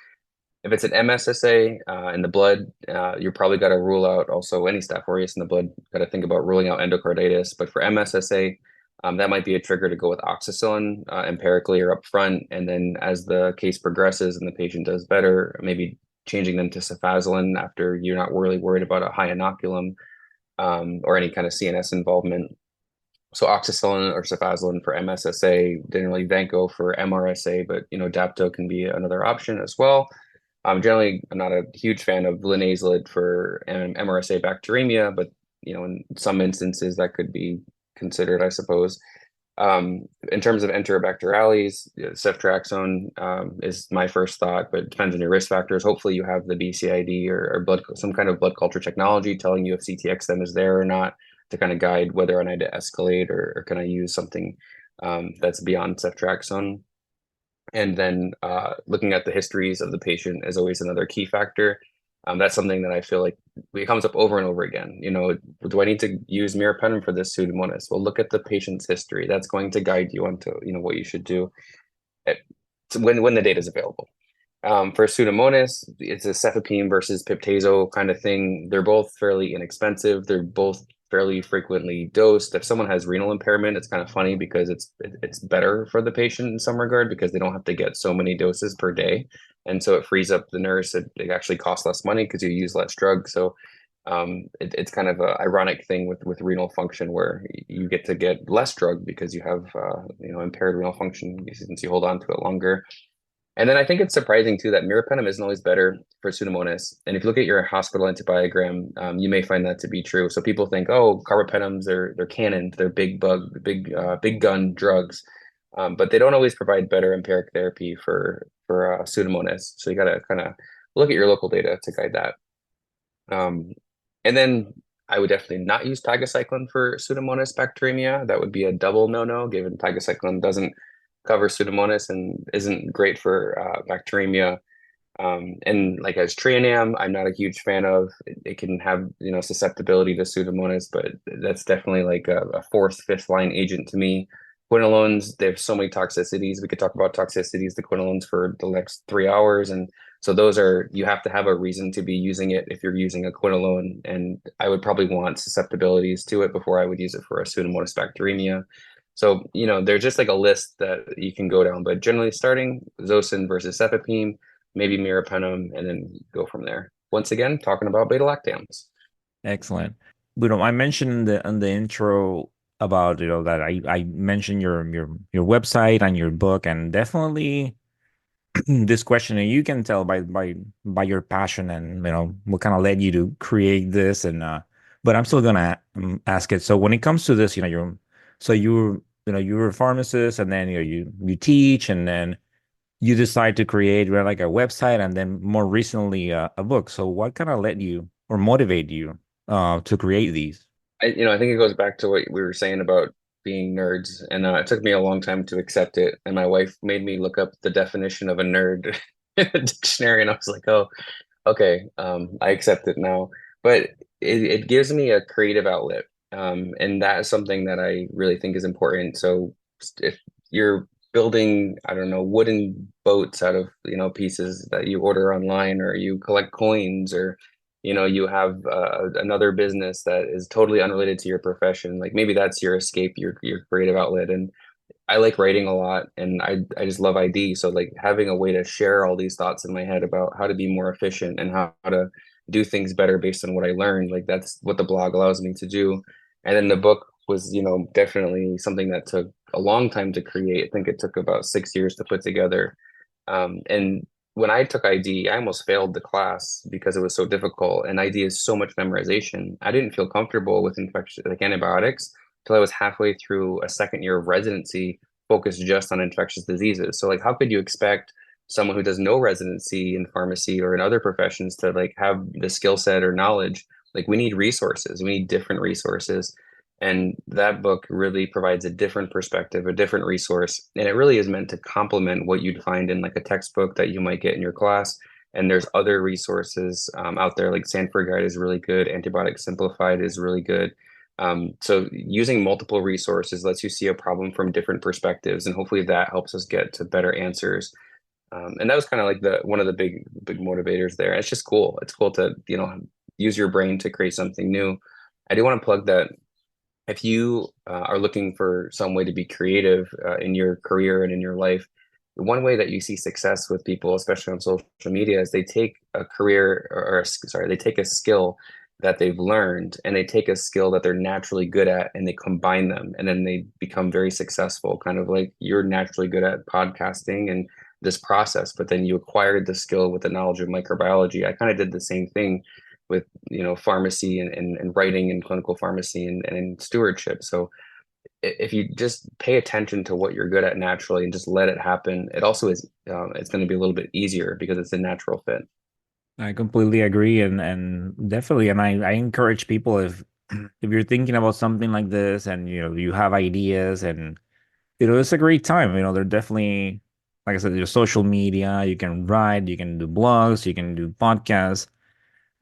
If it's an MSSA in the blood, you're probably got to rule out also any Staph aureus in the blood. Got to think about ruling out endocarditis. But for MSSA, that might be a trigger to go with oxacillin empirically or upfront. And then as the case progresses and the patient does better, maybe changing them to cefazolin after you're not really worried about a high inoculum or any kind of CNS involvement. So oxacillin or cefazolin for MSSA, generally Vanco for MRSA, but Dapto can be another option as well. Generally, I'm not a huge fan of linezolid for MRSA bacteremia, but in some instances that could be considered, I suppose. In terms of Enterobacterialis, ceftriaxone is my first thought, but it depends on your risk factors. Hopefully, you have the BCID or some kind of blood culture technology telling you if CTXM is there or not to kind of guide whether I need to escalate or can I use something that's beyond ceftriaxone. And then looking at the histories of the patient is always another key factor. That's something that I feel like it comes up over and over again. Do I need to use meropenem for this Pseudomonas? Well, look at the patient's history. That's going to guide you onto what you should do when the data is available. For Pseudomonas, it's a cefepime versus piptazo kind of thing. They're both fairly inexpensive. They're both fairly frequently dosed. If someone has renal impairment, it's kind of funny because it's better for the patient in some regard because they don't have to get so many doses per day. And so it frees up the nurse. It actually costs less money because you use less drug. So it's kind of an ironic thing with renal function where you get to get less drug because you have impaired renal function since you hold on to it longer. And then I think it's surprising too that meropenem isn't always better for Pseudomonas. And if you look at your hospital antibiogram, you may find that to be true. So people think, oh, carbapenems, they're cannons, they're big gun drugs, but they don't always provide better empiric therapy for Pseudomonas. So you got to kind of look at your local data to guide that. And then I would definitely not use tigecycline for Pseudomonas bacteremia. That would be a double no-no, given tigecycline doesn't cover Pseudomonas and isn't great for bacteremia. And like as Trianam, I'm not a huge fan of. It can have susceptibility to Pseudomonas, but that's definitely like a fourth, fifth line agent to me. Quinolones, they have so many toxicities. We could talk about toxicities, the quinolones for the next 3 hours. And so you have to have a reason to be using it if you're using a quinolone. And I would probably want susceptibilities to it before I would use it for a Pseudomonas bacteremia. So, there's just like a list that you can go down, but generally starting Zosyn versus cefepime, maybe meropenem, and then go from there. Once again, talking about beta lactams. Excellent. I mentioned in the intro about that I mentioned your website and your book, and definitely this question, and you can tell by your passion and what kind of led you to create this. And but I'm still gonna ask it. So when it comes to this, you're a pharmacist, and then you teach, and then you decide to create like a website, and then more recently a book. So what kind of led you or motivate you to create these? I think it goes back to what we were saying about being nerds, and it took me a long time to accept it. And my wife made me look up the definition of a nerd in the dictionary, and I was like, oh, okay, I accept it now. But it gives me a creative outlet, and that is something that I really think is important. So if you're building, I don't know, wooden boats out of, pieces that you order online, or you collect coins, or you have another business that is totally unrelated to your profession, like maybe that's your escape, your creative outlet. And I like writing a lot, and I just love ID. So like having a way to share all these thoughts in my head about how to be more efficient and how to do things better based on what I learned, like that's what the blog allows me to do. And then the book was, definitely something that took a long time to create. I think it took about 6 years to put together. And when I took ID, I almost failed the class because it was so difficult. And ID is so much memorization. I didn't feel comfortable with infection, like antibiotics, till I was halfway through a second year of residency focused just on infectious diseases. So like, how could you expect someone who does no residency in pharmacy or in other professions to like have the skill set or knowledge? Like we need resources, we need different resources. And that book really provides a different perspective, a different resource. And it really is meant to complement what you'd find in like a textbook that you might get in your class. And there's other resources out there, like Sanford Guide is really good. Antibiotics Simplified is really good. So using multiple resources lets you see a problem from different perspectives, and hopefully that helps us get to better answers. And that was kind of like the one of the big motivators there. It's just cool. It's cool to, use your brain to create something new. I do want to plug that if you are looking for some way to be creative in your career and in your life, one way that you see success with people, especially on social media, is they take a career sorry, they take a skill that they've learned, and they take a skill that they're naturally good at, and they combine them, and then they become very successful. Kind of like you're naturally good at podcasting and this process, but then you acquired the skill with the knowledge of microbiology. I kind of did the same thing with pharmacy and writing and clinical pharmacy and stewardship. So if you just pay attention to what you're good at naturally and just let it happen, it also is it's going to be a little bit easier because it's a natural fit. I completely agree, and definitely, and I encourage people, if you're thinking about something like this, and you have ideas, and it's a great time. They're definitely, like I said, there's social media. You can write, you can do blogs, you can do podcasts.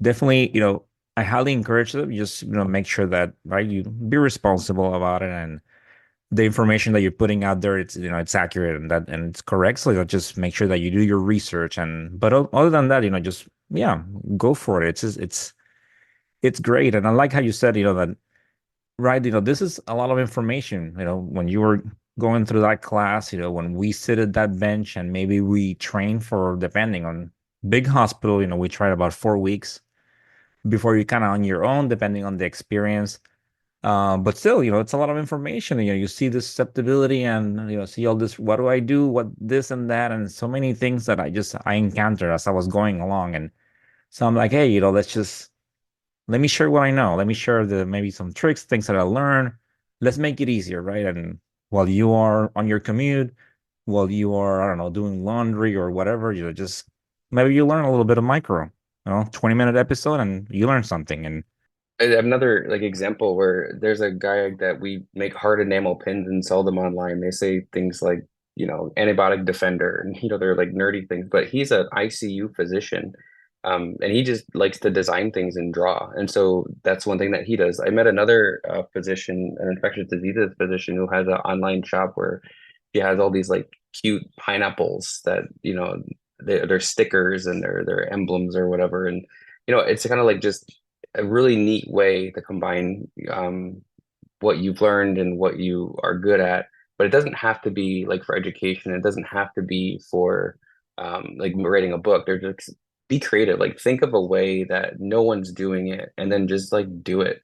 Definitely, I highly encourage them. Just make sure that, right, you be responsible about it, and the information that you're putting out there, it's accurate, and it's correct. So just make sure that you do your research. And but other than that, just, yeah, go for it. It's great. And I like how you said, that, right, this is a lot of information. When you were going through that class, when we sit at that bench, and maybe we train for, depending on big hospital, we tried about 4 weeks before you kind of on your own, depending on the experience. But still, it's a lot of information. You see the susceptibility, and see all this. What do I do? What this and that, and so many things that I encountered as I was going along. And so I'm like, hey, let me share what I know. Let me share maybe some tricks, things that I learned. Let's make it easier, right? And while you are on your commute, while you are, I don't know, doing laundry or whatever, just maybe you learn a little bit of micro, 20-minute episode, and you learn something. And I have another like example where there's a guy that we make hard enamel pins and sell them online. They say things like, antibiotic defender, and they're like nerdy things, but he's an ICU physician. And he just likes to design things and draw. And so that's one thing that he does. I met another physician, an infectious diseases physician, who has an online shop where he has all these like cute pineapples that, they're stickers and they're emblems or whatever. And, it's kind of like just a really neat way to combine what you've learned and what you are good at. But it doesn't have to be like for education. It doesn't have to be for like writing a book. They're just be creative. Like think of a way that no one's doing it, and then just like do it.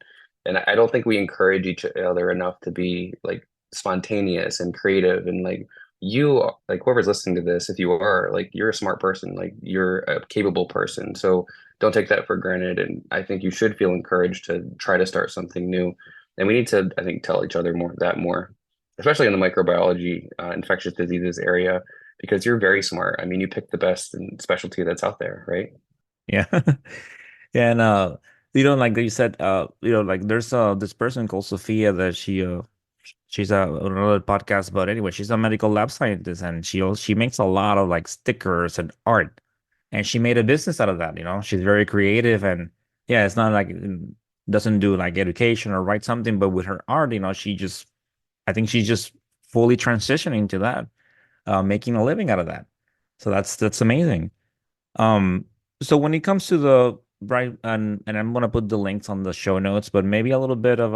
And I don't think we encourage each other enough to be like spontaneous and creative and like you like whoever's listening to this, if you are like you're a smart person, like you're a capable person. So don't take that for granted. And I think you should feel encouraged to try to start something new. And we need to, I think, tell each other more, especially in the microbiology, infectious diseases area, because you're very smart. I mean, you pick the best specialty that's out there, right? Yeah. Yeah, and like you said, like there's this person called Sophia that she's on another podcast, but anyway, she's a medical lab scientist, and she makes a lot of like stickers and art, and she made a business out of that. She's very creative, and yeah, it's not like doesn't do like education or write something, but with her art, I think she's just fully transitioning to that, making a living out of that. So that's amazing. Um, so when it comes to the right, and I'm gonna put the links on the show notes, but maybe a little bit of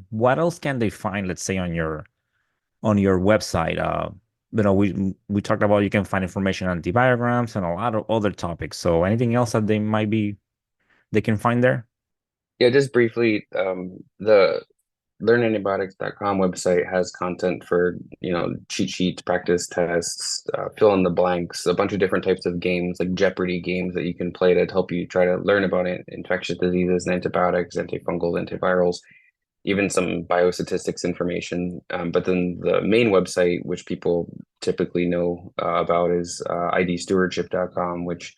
what else can they find, let's say on your website? We talked about you can find information on diagrams and a lot of other topics. So anything else that they can find there? Yeah, just briefly, the learnantibiotics.com website has content for, cheat sheets, practice tests, fill in the blanks, a bunch of different types of games, like Jeopardy games that you can play to help you try to learn about infectious diseases and antibiotics, antifungals, antivirals, even some biostatistics information. But then the main website, which people typically know about, is idstewardship.com, which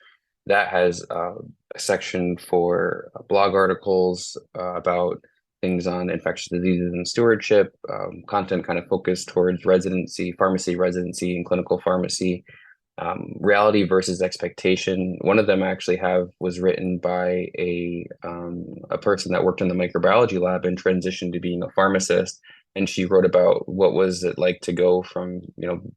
that has a section for blog articles about things on infectious diseases and stewardship, content kind of focused towards residency, pharmacy residency, and clinical pharmacy, reality versus expectation. One of them I actually have was written by a person that worked in the microbiology lab and transitioned to being a pharmacist. And she wrote about what was it like to go from,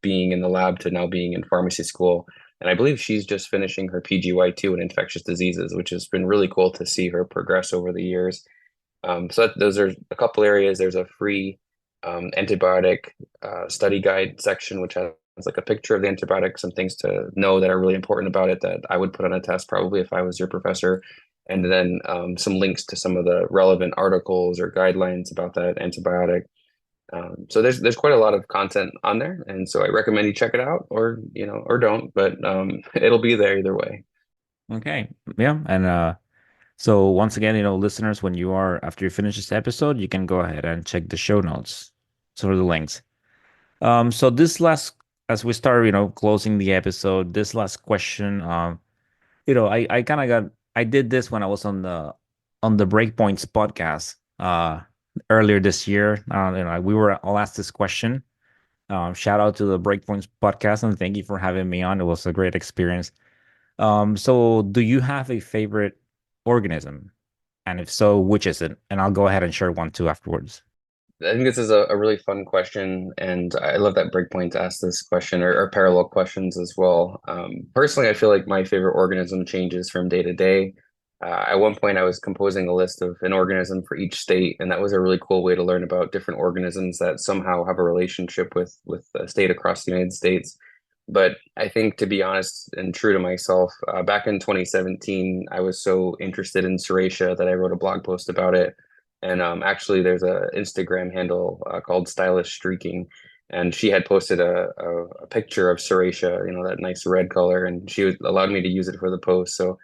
being in the lab to now being in pharmacy school. And I believe she's just finishing her PGY2 in infectious diseases, which has been really cool to see her progress over the years. Those are a couple areas. There's a free antibiotic study guide section, which has like a picture of the antibiotics, some things to know that are really important about it that I would put on a test probably if I was your professor. And then some links to some of the relevant articles or guidelines about that antibiotic. So there's quite a lot of content on there, and so I recommend you check it out, or don't, but it'll be there either way. Okay. Yeah. And so once again, listeners, after you finish this episode, you can go ahead and check the show notes. So the links. So as we start, closing the episode, this last question, I kind of I did this when I was on the Breakpoints podcast, earlier this year. We were all asked this question. Shout out to the Breakpoints podcast and thank you for having me on. It was a great experience. So do you have a favorite organism? And if so, which is it? And I'll go ahead and share one too afterwards. I think this is a really fun question, and I love that Breakpoint asked this question or parallel questions as well. Personally, I feel like my favorite organism changes from day to day. At one point, I was composing a list of an organism for each state, and that was a really cool way to learn about different organisms that somehow have a relationship with a state across the United States. But I think, to be honest and true to myself, back in 2017, I was so interested in Serratia that I wrote a blog post about it. And actually, there's a Instagram handle called Stylish Streaking, and she had posted a picture of Serratia, that nice red color, and she allowed me to use it for the post. So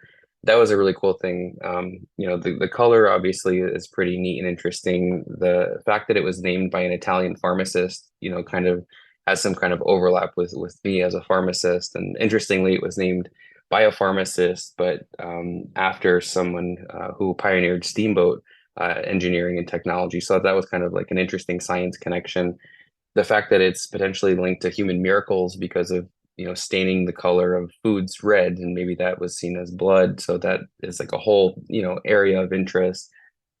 that was a really cool thing. The color obviously is pretty neat and interesting. The fact that it was named by an Italian pharmacist, kind of has some kind of overlap with me as a pharmacist. And interestingly, it was named by a pharmacist, but after someone who pioneered steamboat engineering and technology. So that was kind of like an interesting science connection. The fact that it's potentially linked to human miracles because of, staining the color of foods red, and maybe that was seen as blood. So that is like a whole, area of interest.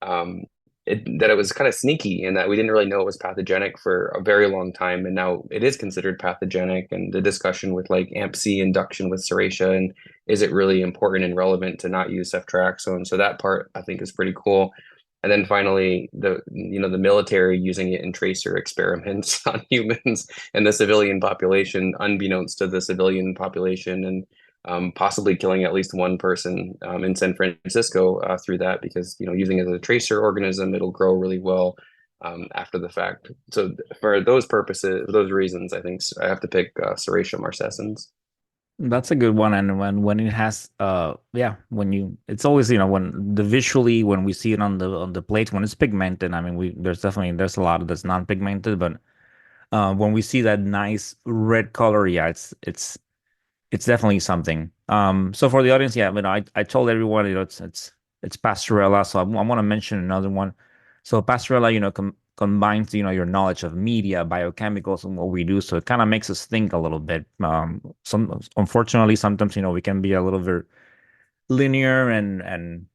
That it was kind of sneaky and that we didn't really know it was pathogenic for a very long time. And now it is considered pathogenic, and the discussion with like AMP-C induction with Serratia, and is it really important and relevant to not use ceftriaxone? So that part I think is pretty cool. And then finally, the military using it in tracer experiments on humans and the civilian population, unbeknownst to the civilian population. And possibly killing at least one person in San Francisco through that, because using it as a tracer organism, it'll grow really well after the fact. So for those purposes, those reasons, I think I have to pick Serratia marcescens. That's a good one. And when it has yeah, when you it's always, when the visually when we see it on the plate when it's pigmented, I mean there's a lot of that's non-pigmented, but when we see that nice red color, yeah, it's definitely something. So for the audience, yeah, I told everyone, it's Pastorella. So I want to mention another one. So Pastorella, combines, your knowledge of media, biochemicals, and what we do. So it kind of makes us think a little bit. Unfortunately, sometimes, we can be a little bit linear and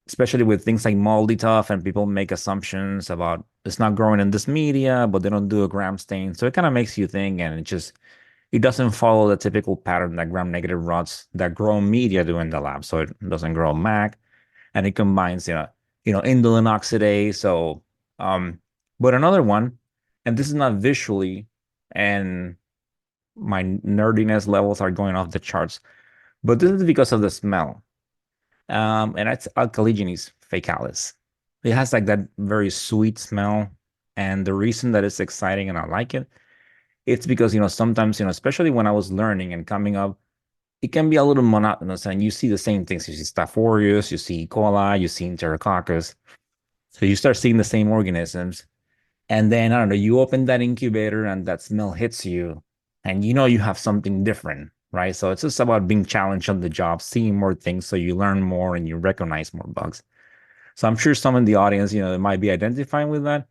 especially with things like moldy tough, and people make assumptions about it's not growing in this media, but they don't do a gram stain. So it kind of makes you think, and it doesn't follow the typical pattern that gram-negative rods that grow media do in the lab. So it doesn't grow MAC, and it combines, indolent oxidase. So, but another one, and this is not visually, and my nerdiness levels are going off the charts, but this is because of the smell. And that's Alkaligenes faecalis. It has like that very sweet smell, and the reason that it's exciting and I like it, it's because, sometimes, especially when I was learning and coming up, it can be a little monotonous, and you see the same things. You see Staph aureus, you see E. coli, you see Enterococcus. So you start seeing the same organisms. And then, I don't know, you open that incubator and that smell hits you, and you have something different, right? So it's just about being challenged on the job, seeing more things so you learn more and you recognize more bugs. So I'm sure some in the audience, might be identifying with that.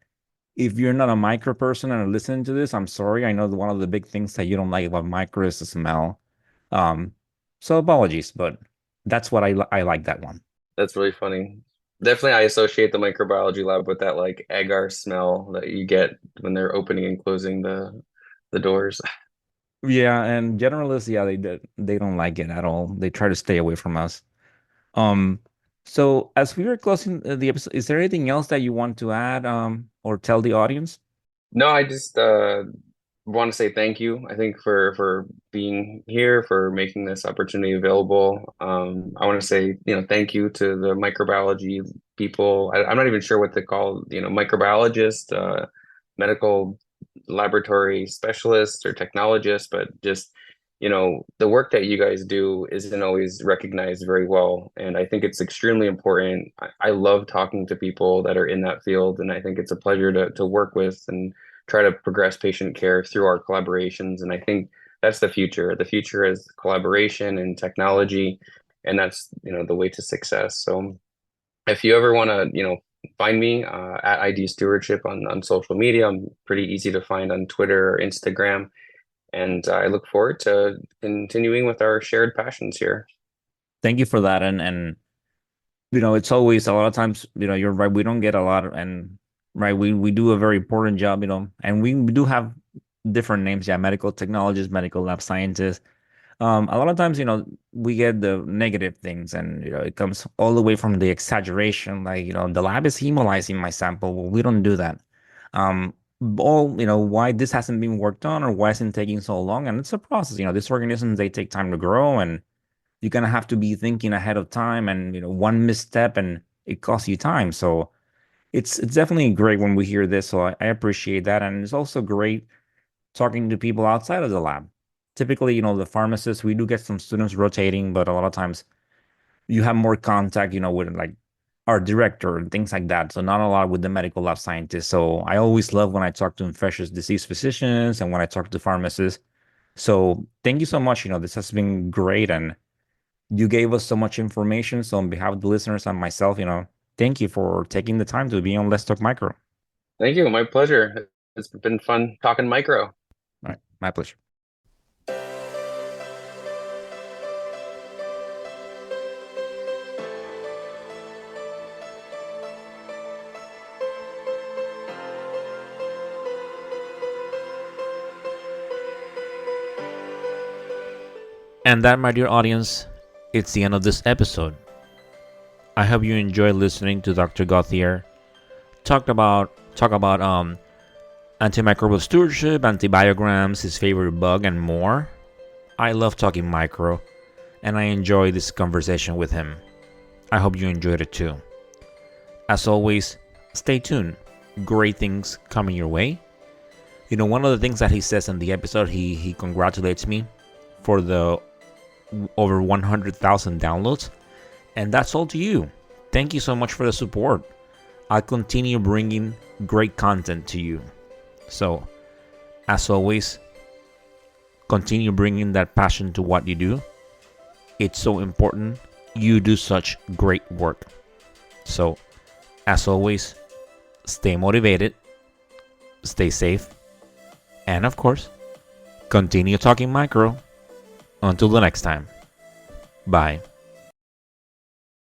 If you're not a micro person and are listening to this, I'm sorry. I know that one of the big things that you don't like about micro is the smell. Um, so apologies, but that's what I like that one. That's really funny. Definitely, I associate the microbiology lab with that like agar smell that you get when they're opening and closing the doors. Yeah, and generalists, yeah, they don't like it at all. They try to stay away from us. Um, so as we were closing the episode, is there anything else that you want to add, or tell the audience? No, I just want to say thank you. I think for being here, for making this opportunity available. I want to say, thank you to the microbiology people. I'm not even sure what to call, microbiologist, medical laboratory specialists or technologists, but just, the work that you guys do isn't always recognized very well. And I think it's extremely important. I love talking to people that are in that field, and I think it's a pleasure to work with and try to progress patient care through our collaborations. And I think that's the future. The future is collaboration and technology, and that's, the way to success. So if you ever want to, find me at ID Stewardship on social media, I'm pretty easy to find on Twitter or Instagram. And I look forward to continuing with our shared passions here. Thank you for that. And it's always a lot of times, you're right. We don't get a lot, and right, we do a very important job, and we do have different names. Yeah, medical technologists, medical lab scientists. A lot of times, we get the negative things, and it comes all the way from the exaggeration, like, the lab is hemolyzing my sample. Well, we don't do that. Um, all why this hasn't been worked on, or why isn't taking so long, and it's a process. These organisms, they take time to grow, and you're gonna have to be thinking ahead of time, and one misstep and it costs you time. So it's definitely great when we hear this. So I appreciate that, and it's also great talking to people outside of the lab. Typically, the pharmacists, we do get some students rotating, but a lot of times you have more contact, with like our director and things like that. So not a lot with the medical lab scientists. So I always love when I talk to infectious disease physicians and when I talk to pharmacists. So thank you so much. This has been great, and you gave us so much information. So on behalf of the listeners and myself, thank you for taking the time to be on Let's Talk Micro. Thank you. My pleasure. It's been fun talking micro. All right. My pleasure. And that, my dear audience, it's the end of this episode. I hope you enjoyed listening to Dr. Gauthier talk about antimicrobial stewardship, antibiograms, his favorite bug, and more. I love talking micro. and I enjoy this conversation with him. I hope you enjoyed it too. As always, stay tuned. Great things coming your way. You know, one of the things that he says in the episode, he congratulates me for the over 100,000 downloads. And that's all to you. Thank you so much for the support. I'll continue bringing great content to you. So, as always, continue bringing that passion to what you do. It's so important. You do such great work. So, as always, stay motivated, stay safe, and of course, continue talking micro. Until the next time. Bye.